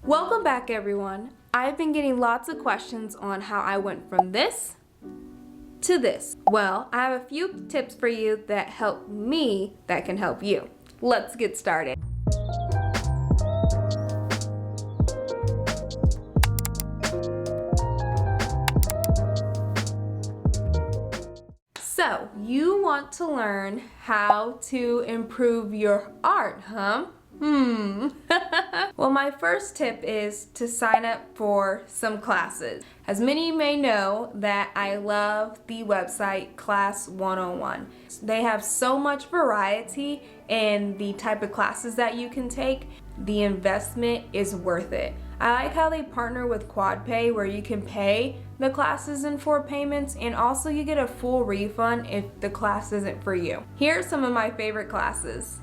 Welcome back, everyone. I've been getting lots of questions on how I went from this to this. Well, I have a few tips for you that help me that can help you. Let's get started. So, you want to learn how to improve your art, huh? Well, my first tip is to sign up for some classes. As many may know that I love the website Class 101. They have so much variety in the type of classes that you can take. The investment is worth it. I like how they partner with QuadPay, where you can pay the classes in 4 payments and also you get a full refund if the class isn't for you. Here are some of my favorite classes.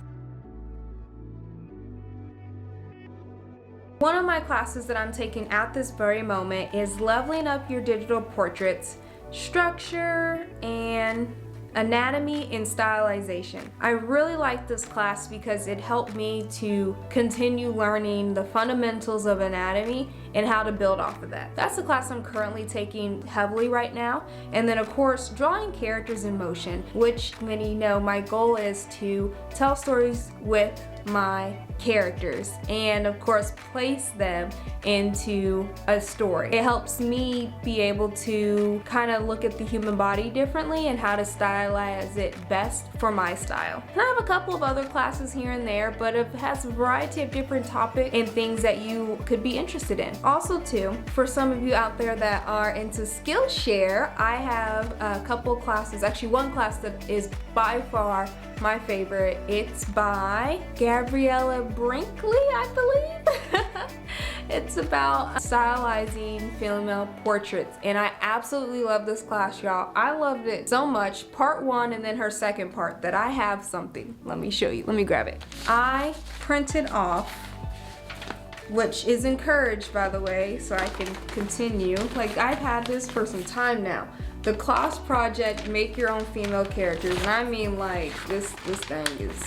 One of my classes that I'm taking at this very moment is leveling up your digital portraits, structure, and anatomy and stylization. I really like this class because it helped me to continue learning the fundamentals of anatomy and how to build off of that. That's the class I'm currently taking heavily right now. And then of course, drawing characters in motion, which many know my goal is to tell stories with my characters and of course place them into a story. It helps me be able to kind of look at the human body differently and how to stylize it best for my style. And I have a couple of other classes here and there, but it has a variety of different topics and things that you could be interested in. Also too, for some of you out there that are into Skillshare, I have a couple classes, actually one class that is by far my favorite. It's by Gabriella Brinkley, I believe. It's about stylizing female portraits, and I absolutely love this class, y'all. I loved it so much. Part 1 and then her second part that I have something. Let me show you. Let me grab it. I printed off, which is encouraged, by the way, so I can continue. Like, I've had this for some time now. The Class Project Make Your Own Female Characters, and I mean, like, this thing is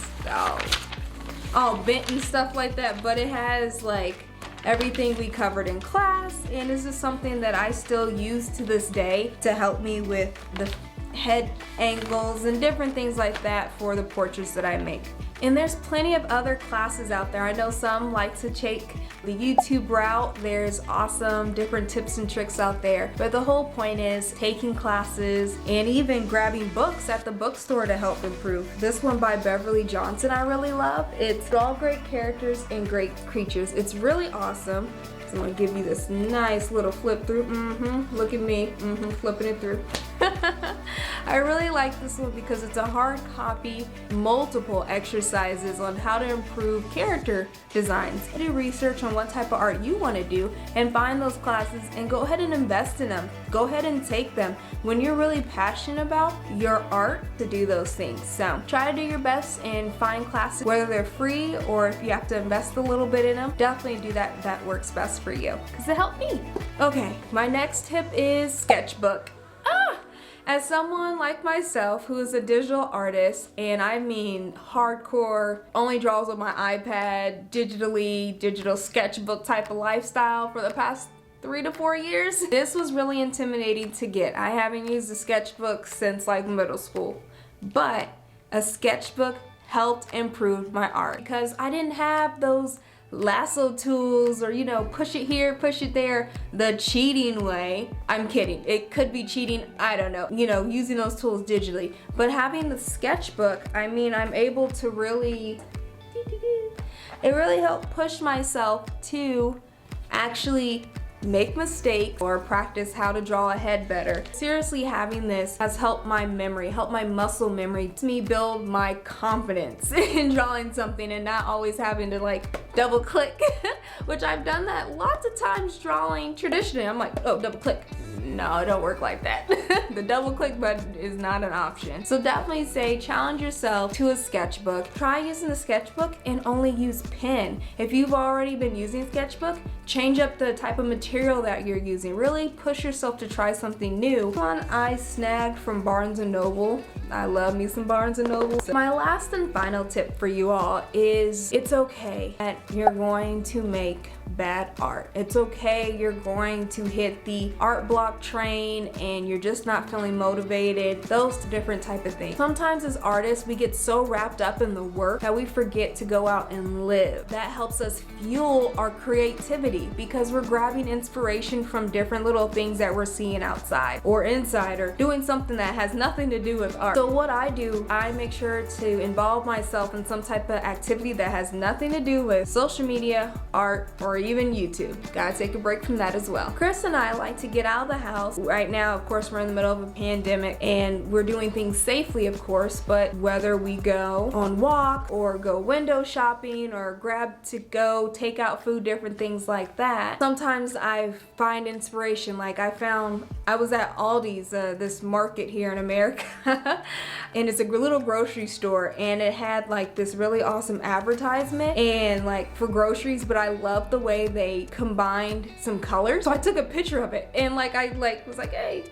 all bent and stuff like that, but it has like everything we covered in class, and this is something that I still use to this day to help me with the head angles and different things like that for the portraits that I make. And there's plenty of other classes out there. I know some like to take the YouTube route. There's awesome different tips and tricks out there. But the whole point is taking classes and even grabbing books at the bookstore to help improve. This one by Beverly Johnson I really love. It's all great characters and great creatures. It's really awesome. So I'm gonna give you this nice little flip through. Look at me, flipping it through. I really like this one because it's a hard copy, multiple exercises on how to improve character designs. Do research on what type of art you want to do and find those classes and go ahead and invest in them. Go ahead and take them when you're really passionate about your art to do those things. So try to do your best and find classes, whether they're free or if you have to invest a little bit in them. Definitely do that. That works best for you because it helped me. Okay, my next tip is sketchbook. As someone like myself who is a digital artist, and I mean hardcore, only draws with my iPad, digital sketchbook type of lifestyle for the past 3 to 4 years, this was really intimidating to get. I haven't used a sketchbook since like middle school, but a sketchbook helped improve my art because I didn't have those lasso tools or, you know, push it here, push it there, the cheating way. I'm kidding. It could be cheating. I don't know. You know, using those tools digitally. But having the sketchbook, I mean, I'm able to really, it really helped push myself to actually make mistakes or practice how to draw a head better. Seriously, having this has helped my memory, helped my muscle memory, to me build my confidence in drawing something and not always having to like double click, which I've done that lots of times drawing traditionally. I'm like, oh, double click. No, it don't work like that. The double click button is not an option. So definitely say challenge yourself to a sketchbook. Try using the sketchbook and only use pen. If you've already been using sketchbook, change up the type of material that you're using. Really push yourself to try something new. One I snagged from Barnes & Noble I love me some Barnes & Noble. So my last and final tip for you all is it's okay that you're going to make bad art. It's okay you're going to hit the art block train and you're just not feeling motivated. Those different type of things. Sometimes as artists we get so wrapped up in the work that we forget to go out and live. That helps us fuel our creativity because we're grabbing inspiration from different little things that we're seeing outside or inside or doing something that has nothing to do with art. So what I do, I make sure to involve myself in some type of activity that has nothing to do with social media, art, or even YouTube. Gotta take a break from that as well. Chris and I like to get out of the house. Right now, of course, we're in the middle of a pandemic and we're doing things safely, of course, but whether we go on walk or go window shopping or grab to go, take out food, different things like that, sometimes I find inspiration. Like I was at Aldi's, this market here in America, and it's a little grocery store, and it had like this really awesome advertisement and like for groceries, but I love the way they combined some colors. So I took a picture of it and I was like, hey.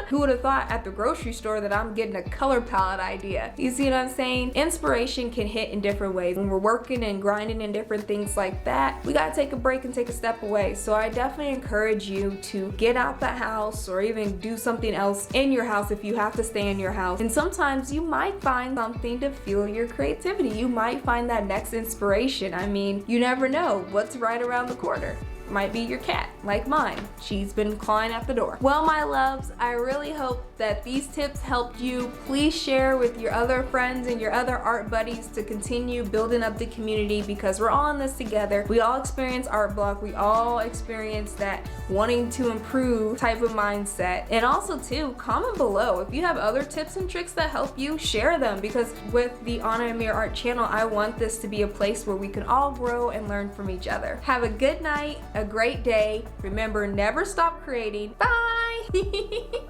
Who would have thought at the grocery store that I'm getting a color palette idea? You see what I'm saying? Inspiration can hit in different ways. When we're working and grinding and different things like that, we gotta take a break and take a step away. So I definitely encourage you to get out the house or even do something else in your house if you have to stay in your house. And sometimes you might find something to fuel your creativity. You might find that next inspiration. I mean, you never know what's right around the corner. Might be your cat, like mine. She's been clawing at the door. Well, my loves, I really hope that these tips helped you. Please share with your other friends and your other art buddies to continue building up the community because we're all in this together. We all experience art block. We all experience that wanting to improve type of mindset. And also too, comment below. If you have other tips and tricks that help you, share them because with the Auna and Amire Art channel, I want this to be a place where we can all grow and learn from each other. Have a good night, a great day. Remember, never stop creating. Bye!